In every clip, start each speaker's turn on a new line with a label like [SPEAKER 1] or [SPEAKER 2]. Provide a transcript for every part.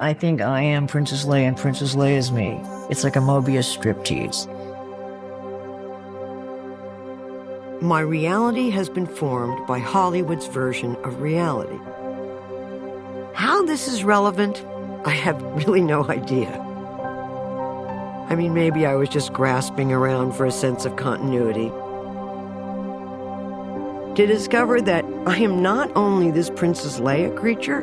[SPEAKER 1] I think I am Princess Leia and Princess Leia is me. It's like a Mobius striptease.
[SPEAKER 2] My reality has been formed by Hollywood's version of reality. How this is relevant, I have really no idea. I mean, maybe I was just grasping around for a sense of continuity. To discover that I am not only this Princess Leia creature,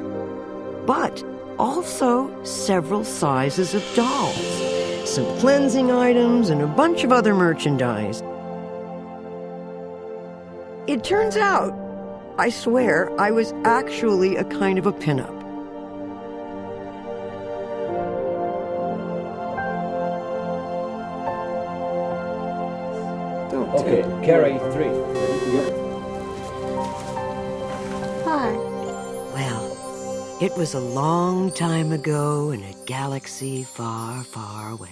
[SPEAKER 2] but also several sizes of dolls, some cleansing items, and a bunch of other merchandise. It turns out, I swear, I was actually a kind of a pinup.
[SPEAKER 3] Okay, Carrie, 3. Yep.
[SPEAKER 4] Hi.
[SPEAKER 2] Well, it was a long time ago in a galaxy far, far away.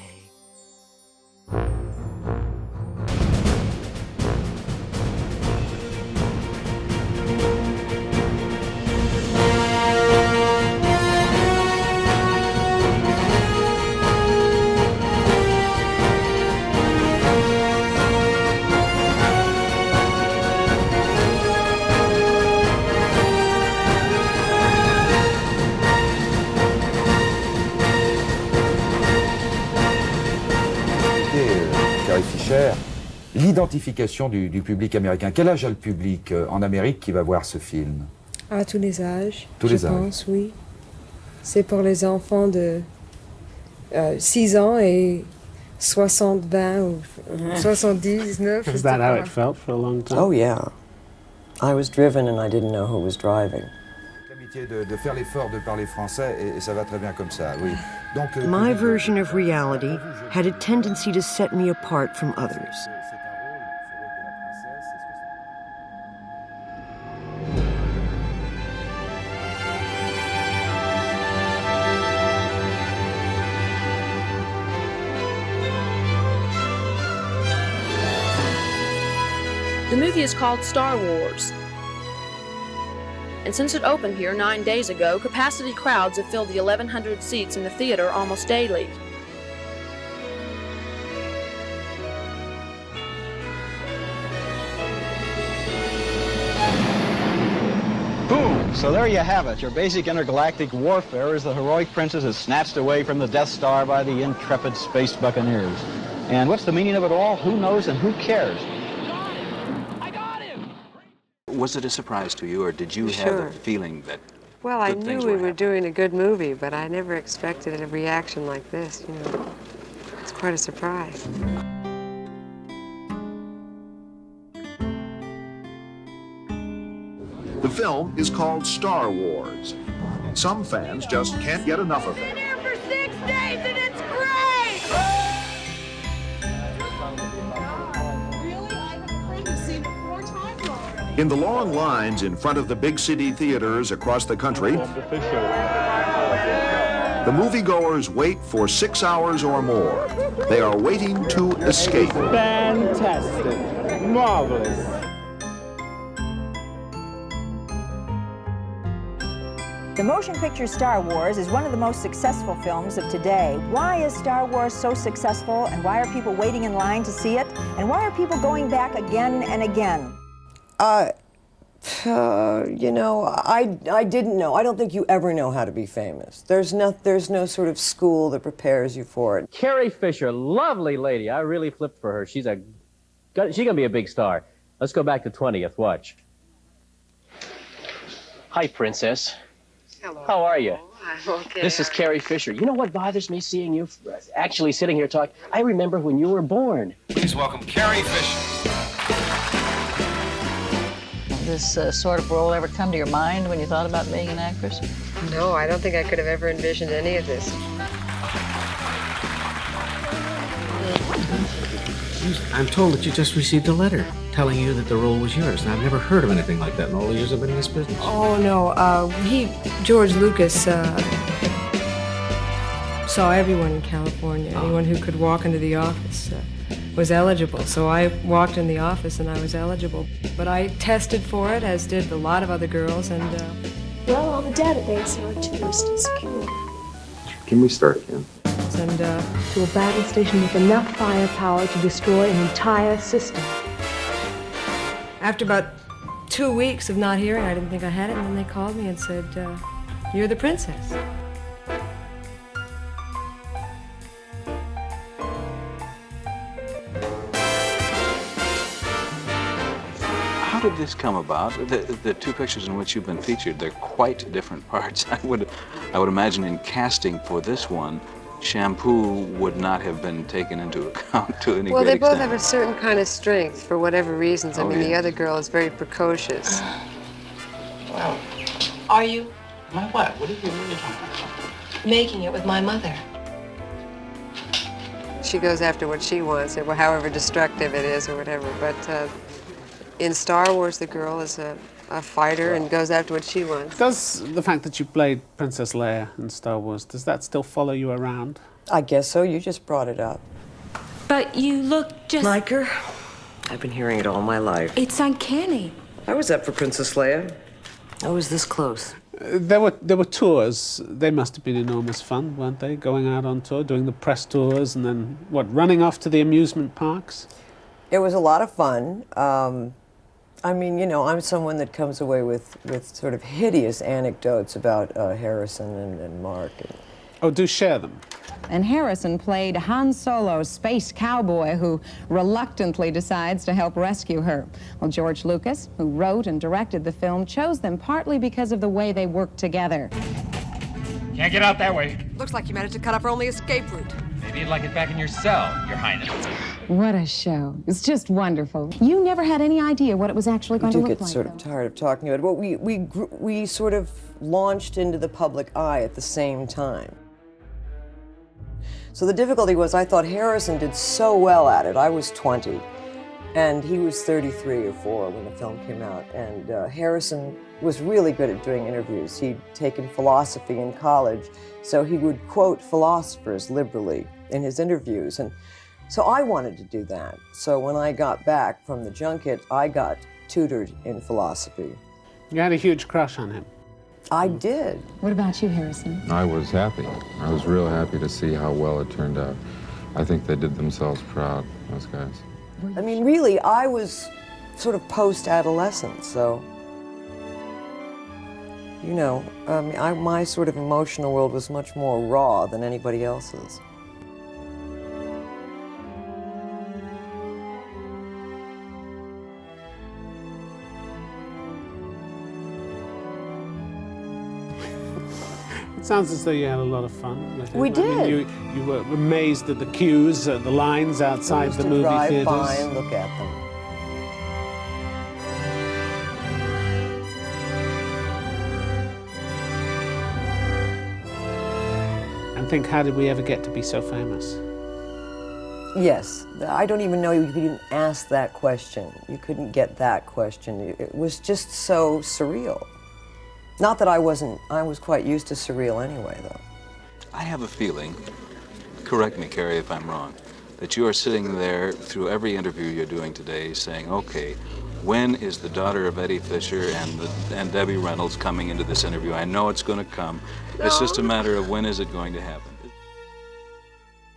[SPEAKER 5] Carrie Fisher, l'identification du public américain. Quel âge a le public en Amérique qui va voir ce film?
[SPEAKER 4] À tous les âges,
[SPEAKER 5] tous les âges.
[SPEAKER 4] Je pense, oui. C'est pour les enfants de 6 ans et 60, 20 ou 79.
[SPEAKER 6] Is that how it felt for a long time?
[SPEAKER 2] Oh, yeah. I was driven and I didn't know who was driving.
[SPEAKER 5] L'amitié de faire l'effort de parler français et ça va très bien comme ça, oui. Donc,
[SPEAKER 2] My version of reality had a tendency to set me apart from others.
[SPEAKER 7] The movie is called Star Wars. And since it opened here 9 days ago, capacity crowds have filled the 1,100 seats in the theater almost daily.
[SPEAKER 8] Boom! So there you have it. Your basic intergalactic warfare as the heroic princess is snatched away from the Death Star by the intrepid space buccaneers. And what's the meaning of it all? Who knows and who cares?
[SPEAKER 9] Was it a surprise to you, or did you have the feeling that
[SPEAKER 4] Well, I
[SPEAKER 9] good
[SPEAKER 4] knew
[SPEAKER 9] things
[SPEAKER 4] we
[SPEAKER 9] were
[SPEAKER 4] were
[SPEAKER 9] happening?
[SPEAKER 4] doing a good movie, but I never expected a reaction like this, you know. It's quite a surprise.
[SPEAKER 10] The film is called Star Wars. Some fans just can't get enough of it.
[SPEAKER 11] Been here for 6 days and it's great! Really? I have a friend who's seen it 4 times already.
[SPEAKER 10] In the long lines in front of the big city theaters across the country, the moviegoers wait for 6 hours or more. They are waiting to escape.
[SPEAKER 6] Fantastic. Marvelous.
[SPEAKER 12] The motion picture Star Wars is one of the most successful films of today. Why is Star Wars so successful, and why are people waiting in line to see it? And why are people going back again and again?
[SPEAKER 2] You know, I didn't know. I don't think you ever know how to be famous. There's no sort of school that prepares you for it.
[SPEAKER 3] Carrie Fisher, lovely lady. I really flipped for her. She's gonna be a big star. Let's go back to 20th. Watch. Hi, Princess.
[SPEAKER 4] Hello.
[SPEAKER 3] How are you?
[SPEAKER 4] I'm okay.
[SPEAKER 3] This is Carrie Fisher. You know what bothers me seeing you actually sitting here talking? I remember when you were born.
[SPEAKER 5] Please welcome Carrie Fisher.
[SPEAKER 13] This sort of role ever come to your mind when you thought about being an actress?
[SPEAKER 4] No, I don't think I could have ever envisioned any of this.
[SPEAKER 6] I'm told that you just received a letter telling you that the role was yours, and I've never heard of anything like that in all the years I've been in this business.
[SPEAKER 4] Oh, no. George Lucas saw everyone in California. Anyone who could walk into the office was eligible. So I walked in the office and I was eligible. But I tested for it, as did a lot of other girls, and...
[SPEAKER 14] Well, on the database, our two are still secure.
[SPEAKER 9] Can we start again?
[SPEAKER 4] And
[SPEAKER 11] To a battle station with enough firepower to destroy an entire system.
[SPEAKER 4] after about 2 weeks of not hearing, I didn't think I had it, and then they called me and said, "You're the princess."
[SPEAKER 9] How did this come about? The two pictures in which you've been featured, they're quite different parts. I would imagine in casting for this one, shampoo would not have been taken into account to any
[SPEAKER 14] Well,
[SPEAKER 9] great
[SPEAKER 14] they both
[SPEAKER 9] extent.
[SPEAKER 14] have a certain kind of strength for whatever reasons. I
[SPEAKER 9] Oh,
[SPEAKER 14] mean, the
[SPEAKER 9] yeah.
[SPEAKER 14] other girl is very precocious.
[SPEAKER 15] Well,
[SPEAKER 11] Are you
[SPEAKER 15] my what? What are you really talking about?
[SPEAKER 11] making it with my mother?
[SPEAKER 14] She goes after what she wants, or however destructive it is, or whatever. But in Star Wars, the girl is a fighter and goes after what she wants.
[SPEAKER 6] Does the fact that you played Princess Leia in Star Wars, does that still follow you around?
[SPEAKER 2] I guess so. You just brought it up.
[SPEAKER 16] But you look just...
[SPEAKER 2] Like her? I've been hearing it all my life.
[SPEAKER 16] It's uncanny.
[SPEAKER 2] I was up for Princess Leia. I was this close.
[SPEAKER 6] There were tours. They must have been enormous fun, weren't they? Going out on tour, doing the press tours, and then, what, running off to the amusement parks?
[SPEAKER 2] It was a lot of fun. I mean, you know, I'm someone that comes away with sort of hideous anecdotes about Harrison and Mark.
[SPEAKER 6] Oh, do share them.
[SPEAKER 17] And Harrison played Han Solo's space cowboy who reluctantly decides to help rescue her. Well, George Lucas, who wrote and directed the film, chose them partly because of the way they worked together.
[SPEAKER 18] Can't get out that way.
[SPEAKER 19] Looks like you managed to cut off our only escape route.
[SPEAKER 18] Maybe you'd like it back in your cell, Your Highness.
[SPEAKER 17] What a show. It's just wonderful. You never had any idea what it was actually going to look like.
[SPEAKER 2] I do get sort of tired of talking about it. Well, we sort of launched into the public eye at the same time. So the difficulty was I thought Harrison did so well at it. I was 20, and he was 33 or 4 when the film came out. And Harrison was really good at doing interviews. He'd taken philosophy in college, so he would quote philosophers liberally in his interviews. And so I wanted to do that. So when I got back from the junket, I got tutored in philosophy.
[SPEAKER 6] You had a huge crush on him.
[SPEAKER 2] I did.
[SPEAKER 17] What about you, Harrison?
[SPEAKER 20] I was happy. I was real happy to see how well it turned out. I think they did themselves proud, those guys.
[SPEAKER 2] I mean, really, I was sort of post-adolescent, so, you know, my sort of emotional world was much more raw than anybody else's.
[SPEAKER 6] It sounds as though you had a lot of fun with him.
[SPEAKER 2] We did.
[SPEAKER 6] I mean, you were amazed at the cues, the lines outside the movie theaters.
[SPEAKER 2] We used to drive by and look at them.
[SPEAKER 6] And think, how did we ever get to be so famous?
[SPEAKER 2] Yes. I don't even know you could even ask that question. You couldn't get that question. It was just so surreal. Not that I was quite used to surreal anyway, though.
[SPEAKER 9] I have a feeling, correct me, Carrie, if I'm wrong, that you are sitting there through every interview you're doing today saying, okay, when is the daughter of Eddie Fisher and Debbie Reynolds coming into this interview? I know it's going to come. No. It's just a matter of when is it going to happen.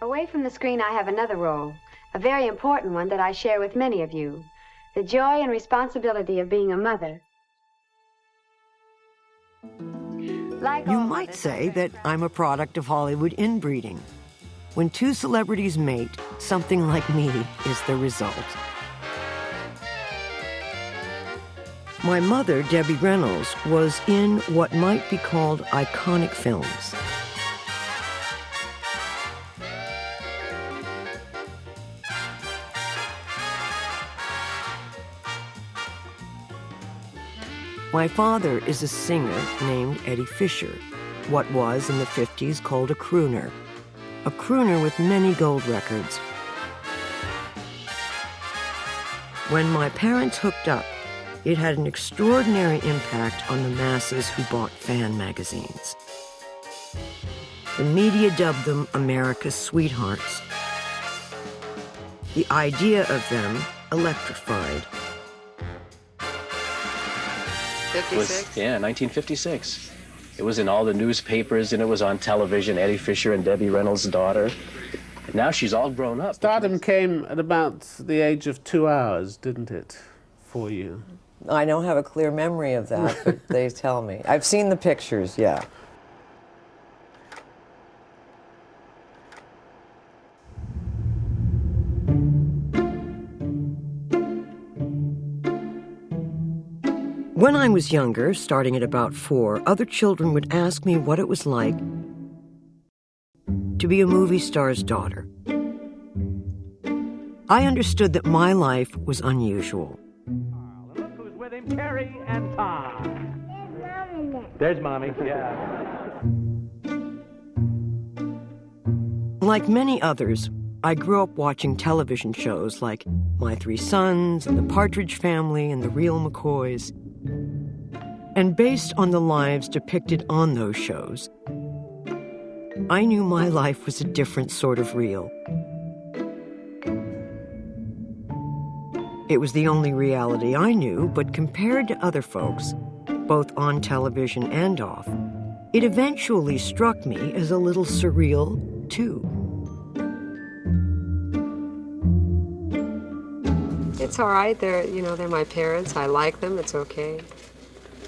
[SPEAKER 21] Away from the screen, I have another role, a very important one that I share with many of you, the joy and responsibility of being a mother.
[SPEAKER 2] You might say that I'm a product of Hollywood inbreeding. When two celebrities mate, something like me is the result. My mother, Debbie Reynolds, was in what might be called iconic films. My father is a singer named Eddie Fisher, what was in the 50s called a crooner with many gold records. When my parents hooked up, it had an extraordinary impact on the masses who bought fan magazines. The media dubbed them America's sweethearts. The idea of them electrified.
[SPEAKER 14] 56?
[SPEAKER 3] Yeah, 1956. It was in all the newspapers, and it was on television, Eddie Fisher and Debbie Reynolds' daughter. And now she's all grown up.
[SPEAKER 6] Stardom came at about the age of 2 hours, didn't it, for you?
[SPEAKER 2] I don't have a clear memory of that, but they tell me. I've seen the pictures, yeah. When I was younger, starting at about 4, other children would ask me what it was like to be a movie star's daughter. I understood that my life was unusual.
[SPEAKER 1] Look who's with him, Carrie and Tom. There's Mommy, yeah.
[SPEAKER 2] Like many others, I grew up watching television shows like My Three Sons and The Partridge Family and The Real McCoys. And based on the lives depicted on those shows, I knew my life was a different sort of real. It was the only reality I knew, but compared to other folks, both on television and off, it eventually struck me as a little surreal, too.
[SPEAKER 14] It's all right. They're my parents. I like them. It's okay.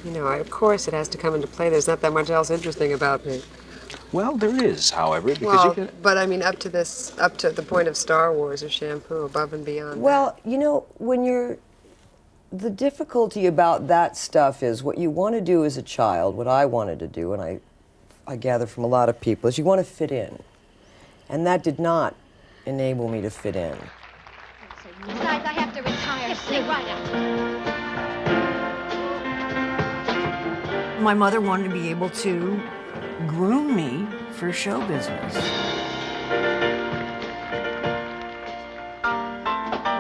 [SPEAKER 14] Of course it has to come into play. There's not that much else interesting about me.
[SPEAKER 9] Well, there is, however, because you can...
[SPEAKER 14] But I mean, up to the point of Star Wars or Shampoo, above and beyond.
[SPEAKER 2] Well, the difficulty about that stuff is what you want to do as a child, what I wanted to do, and I gather from a lot of people, is you want to fit in. And that did not enable me to fit in.
[SPEAKER 21] Besides, I have to retire. Stay right out.
[SPEAKER 2] My mother wanted to be able to groom me for show business.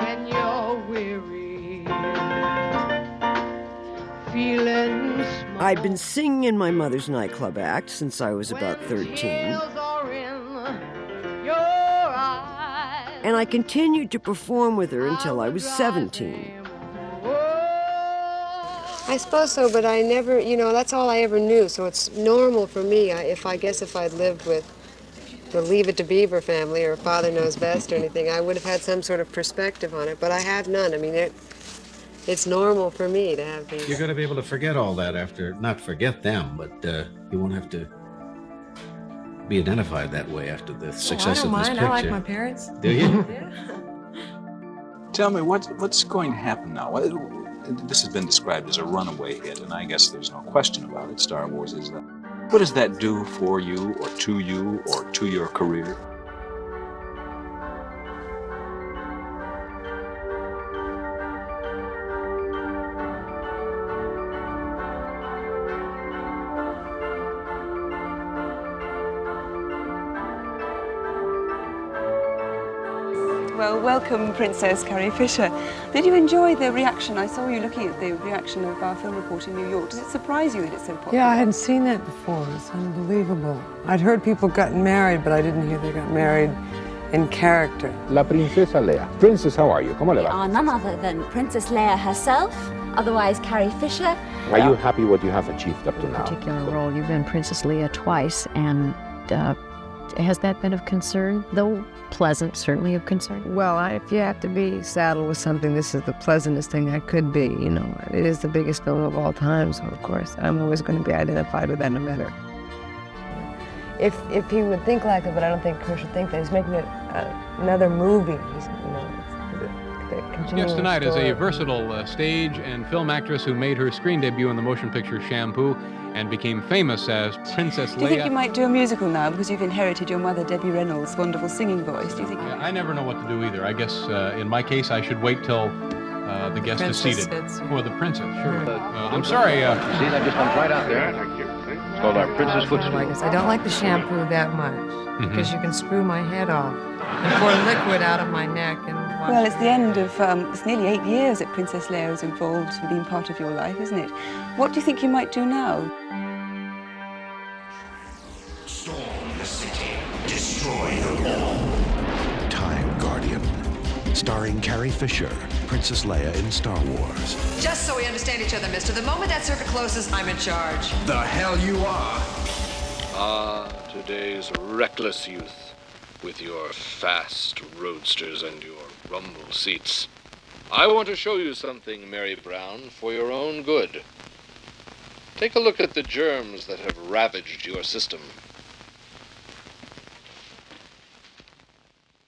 [SPEAKER 11] When you're weary, feeling small.
[SPEAKER 2] I'd been singing in my mother's nightclub act since I was about 13. And I continued to perform with her until I was 17.
[SPEAKER 14] I suppose so, but I never, that's all I ever knew, so it's normal for me. If I'd lived with the Leave It to Beaver family or Father Knows Best or anything, I would have had some sort of perspective on it, but I have none. I mean, it's normal for me to have these.
[SPEAKER 22] You're going to be able to forget all that after, not forget them, but you won't have to be identified that way after the success of this picture.
[SPEAKER 4] I like my parents.
[SPEAKER 22] Do you?
[SPEAKER 4] Yeah.
[SPEAKER 9] Tell me, what's going to happen now? This has been described as a runaway hit, and I guess there's no question about it. Star Wars is that. What does that do for you, or to your career?
[SPEAKER 23] Well, welcome, Princess Carrie Fisher. Did you enjoy the reaction? I saw you looking at the reaction of our film report in New York. Does it surprise you that it's so popular?
[SPEAKER 4] Yeah, I hadn't seen that before. It's unbelievable. I'd heard people gotten married, but I didn't hear they got married in character.
[SPEAKER 24] La Princesa Leia. Princess, how are you? ¿Cómo le va?
[SPEAKER 16] Are none other than Princess Leia herself, otherwise Carrie Fisher.
[SPEAKER 24] Are you happy what you have achieved up to now?
[SPEAKER 25] Particular role, you've been Princess Leia twice, and has that been of concern, though pleasant, certainly of concern?
[SPEAKER 4] Well, if you have to be saddled with something, this is the pleasantest thing I could be, It is the biggest film of all time, so of course, I'm always going to be identified with that no matter. If he would think like it, but I don't think Chris would think that. He's making another movie.
[SPEAKER 26] Guest tonight is a versatile stage and film actress who made her screen debut in the motion picture Shampoo and became famous as Princess Leia.
[SPEAKER 23] Do you think you might do a musical now because you've inherited your mother, Debbie Reynolds' wonderful singing voice? Do you think?
[SPEAKER 26] Yeah, I never know what to do either. I guess in my case, I should wait till the guest is seated. For the princess, sure. I'm sorry.
[SPEAKER 27] See, that just went right out there. Thank you. It's called our Princess Footstool.
[SPEAKER 4] I don't like the shampoo that much because you can screw my head off and pour liquid out of my neck and.
[SPEAKER 23] Well, it's the end of, it's nearly 8 years that Princess Leia was involved and been part of your life, isn't it? What do you think you might do now?
[SPEAKER 10] Storm the city, destroy them all. Time Guardian. starring Carrie Fisher, Princess Leia in Star Wars.
[SPEAKER 5] Just so we understand each other, mister, the moment that circuit closes, I'm in charge.
[SPEAKER 10] The hell you are!
[SPEAKER 27] Ah, today's reckless youth, with your fast roadsters and your rumble seats. I want to show you something, Mary Brown, for your own good. Take a look at the germs that have ravaged your system.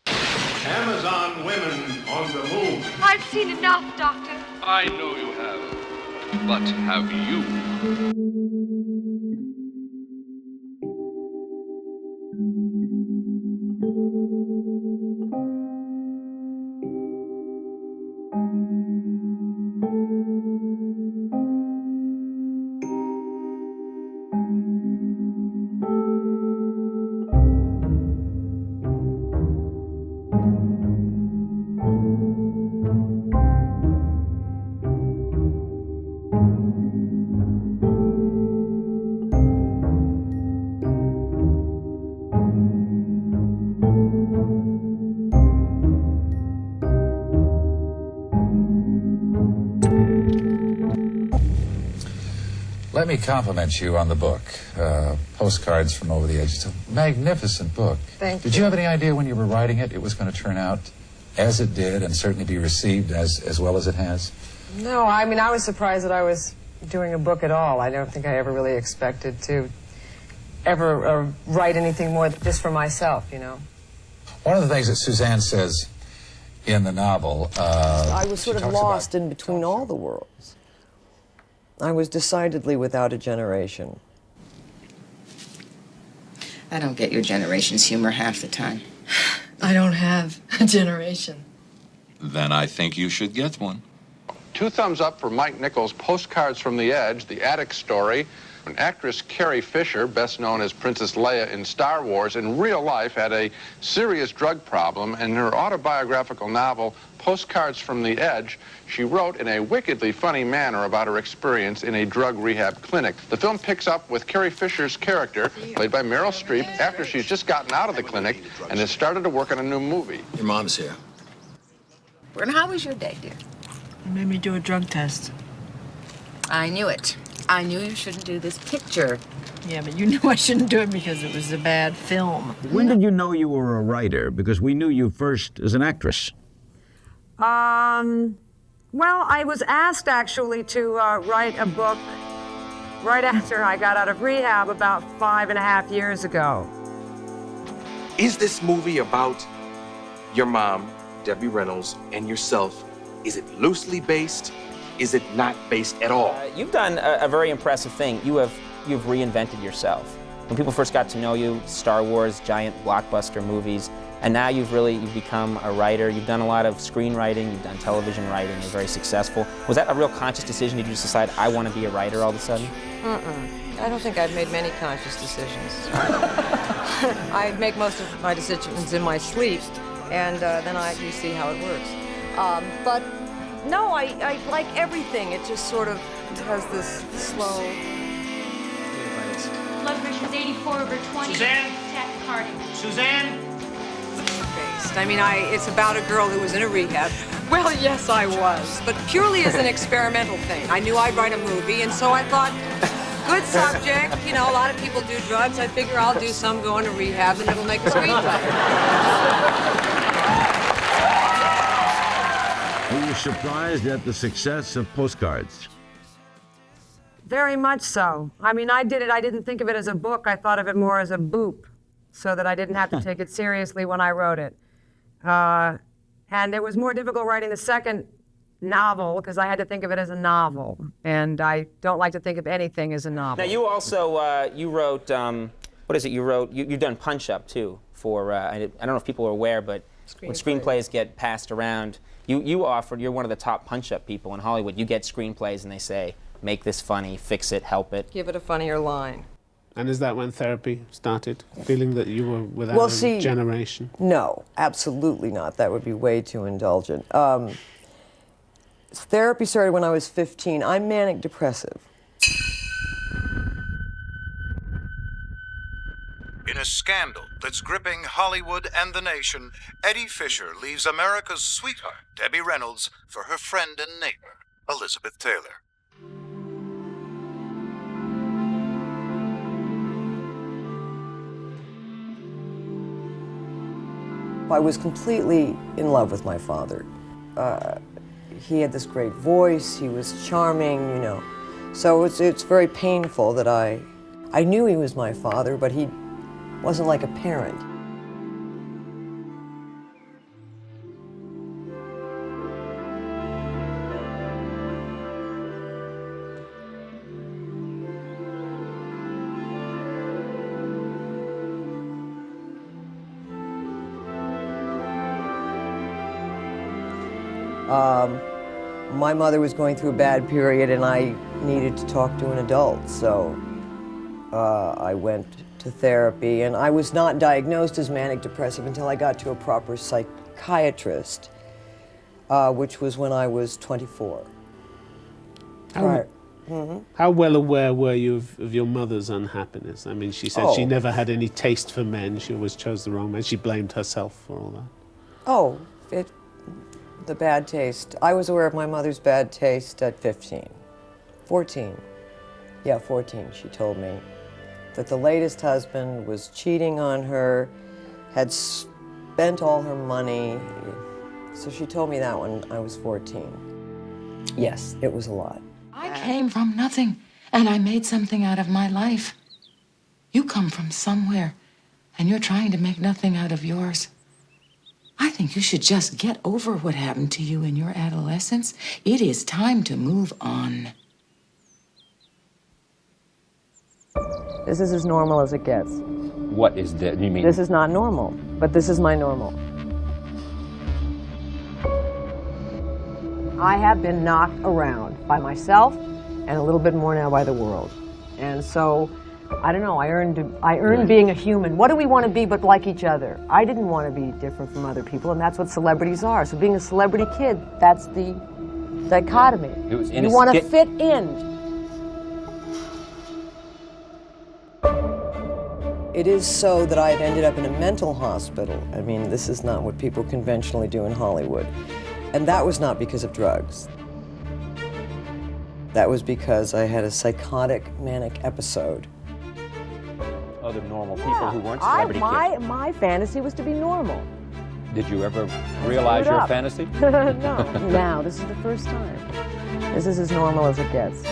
[SPEAKER 7] Amazon women on the move.
[SPEAKER 8] I've seen enough, Doctor.
[SPEAKER 27] I know you have, but have you?
[SPEAKER 12] Let me compliment you on the book, Postcards from Over the Edge. It's a magnificent book.
[SPEAKER 14] Thank you.
[SPEAKER 12] Did you have any idea when you were writing it was going to turn out as it did and certainly be received as well as it has?
[SPEAKER 14] No, I mean, I was surprised that I was doing a book at all. I don't think I ever really expected to ever write anything more just for myself, you know.
[SPEAKER 12] One of the things that Suzanne says in the novel...
[SPEAKER 2] I was sort of lost in between all the worlds. I was decidedly without a generation.
[SPEAKER 13] I don't get your generation's humor half the time.
[SPEAKER 15] I don't have a generation.
[SPEAKER 19] Then I think you should get one.
[SPEAKER 7] 2 thumbs up for Mike Nichols' Postcards from the Edge, the attic story. Actress Carrie Fisher, best known as Princess Leia in Star Wars, in real life had a serious drug problem. In her autobiographical novel, Postcards from the Edge, she wrote in a wickedly funny manner about her experience in a drug rehab clinic. The film picks up with Carrie Fisher's character, played by Meryl Streep, after she's just gotten out of the clinic and has started to work on a new movie.
[SPEAKER 13] Your mom's here. And how was your day, dear?
[SPEAKER 15] You made me do a drug test.
[SPEAKER 13] I knew it. I knew you shouldn't do this picture.
[SPEAKER 15] Yeah, but you knew I shouldn't do it because it was a bad film.
[SPEAKER 28] When did you know you were a writer? Because we knew you first as an actress.
[SPEAKER 14] Well, I was asked actually to write a book right after I got out of rehab about 5.5 years ago.
[SPEAKER 29] Is this movie about your mom, Debbie Reynolds, and yourself? Is it loosely based? Is it not based at all?
[SPEAKER 30] You've done a very impressive thing. You've reinvented yourself. When people first got to know you, Star Wars, giant blockbuster movies, and now you've become a writer. You've done a lot of screenwriting, you've done television writing, you're very successul. Was that a real conscious decision? Did you just decide, I want to be a writer all of a sudden?
[SPEAKER 14] I don't think I've made many conscious decisions. I make most of my decisions in my sleep, and then you see how it works. But no, I like everything. It just sort of has this slow...
[SPEAKER 8] Blood pressure's 84/20.
[SPEAKER 1] Suzanne?
[SPEAKER 8] Tachycardia.
[SPEAKER 1] Suzanne?
[SPEAKER 14] I mean, it's about a girl who was in a rehab. Well, yes, I was, but purely as an experimental thing. I knew I'd write a movie, and so I thought, good subject. You know, a lot of people do drugs. I figure I'll do some going to rehab, and it'll make a screenplay.
[SPEAKER 28] Were you surprised at the success of Postcards?
[SPEAKER 14] Very much so. I mean, I didn't think of it as a book. I thought of it more as a boop, so that I didn't have to take it seriously when I wrote it. And it was more difficult writing the second novel because I had to think of it as a novel, and I don't like to think of anything as a novel.
[SPEAKER 30] Now, you also, you wrote, what is it, you've done Punch Up, too, for, I don't know if people are aware, but when screenplays get passed around, you're one of the top Punch Up people in Hollywood. You get screenplays and they say, make this funny, fix it, help it.
[SPEAKER 14] Give it a funnier line.
[SPEAKER 6] And is that when therapy started? Feeling that you were without a generation?
[SPEAKER 2] No, absolutely not. That would be way too indulgent. Therapy started when I was 15. I'm manic depressive.
[SPEAKER 10] In a
[SPEAKER 3] a scandal that's gripping Hollywood and the nation, Eddie Fisher leaves America's sweetheart, Debbie Reynolds, for her friend and neighbor, Elizabeth Taylor.
[SPEAKER 2] I was completely in love with my father. He had this great voice, he was charming, you know. So it's very painful that I knew he was my father, but he wasn't like a parent. My mother was going through a bad period and I needed to talk to an adult, so I went to therapy, and I was not diagnosed as manic depressive until I got to a proper psychiatrist, which was when I was 24.
[SPEAKER 6] How well aware were you of your mother's unhappiness? I mean, she said she never had any taste for men, she always chose the wrong man, she blamed herself for all that.
[SPEAKER 2] The bad taste. I was aware of my mother's bad taste at 14. Yeah, 14, she told me that the latest husband was cheating on her, had spent all her money. So she told me that when I was 14. Yes, it was a lot.
[SPEAKER 9] I came from nothing, and I made something out of my life. You come from somewhere, and you're trying to make nothing out of yours. I think you should just get over what happened to you in your adolescence. It is time to move on.
[SPEAKER 2] This is as normal as it gets.
[SPEAKER 11] What is that? You mean?
[SPEAKER 2] This is not normal, but this is my normal. I have been knocked around by myself and a little bit more now by the world. And so, I don't know, I earned being a human. What do we want to be but like each other? I didn't want to be different from other people, and that's what celebrities are. So being a celebrity kid, that's the dichotomy. You want to fit in. It is so that I've ended up in a mental hospital. I mean, this is not what people conventionally do in Hollywood. And that was not because of drugs. That was because I had a psychotic, manic episode.
[SPEAKER 11] Other normal people who weren't celebrity kids.
[SPEAKER 2] My fantasy was to be normal.
[SPEAKER 11] Did you ever realize your fantasy?
[SPEAKER 2] No, now, this is the first time. This is as normal as it gets.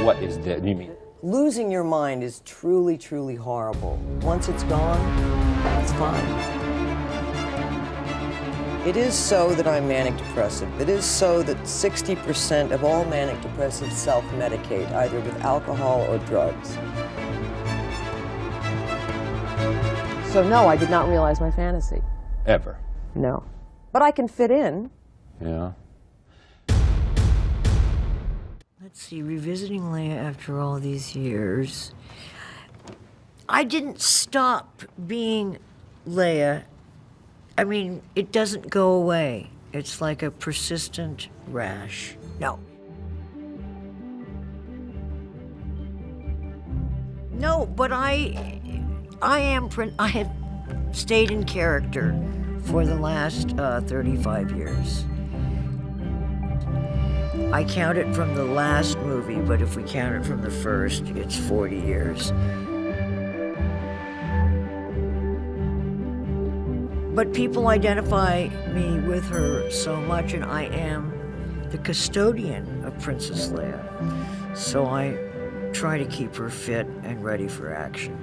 [SPEAKER 11] What is that? You mean?
[SPEAKER 2] Losing your mind is truly, truly horrible. Once it's gone, it's fine. It is so that I'm manic depressive. It is so that 60% of all manic depressives self-medicate, either with alcohol or drugs. So no, I did not realize my fantasy.
[SPEAKER 11] Ever?
[SPEAKER 2] No. But I can fit in.
[SPEAKER 11] Yeah.
[SPEAKER 2] Let's see, revisiting Leia after all these years. I didn't stop being Leia. I mean, it doesn't go away. It's like a persistent rash. No. No, but I have stayed in character for the last 35 years. I count it from the last movie, but if we count it from the first, it's 40 years. But people identify me with her so much, and I am the custodian of Princess Leia. So I try to keep her fit and ready for action.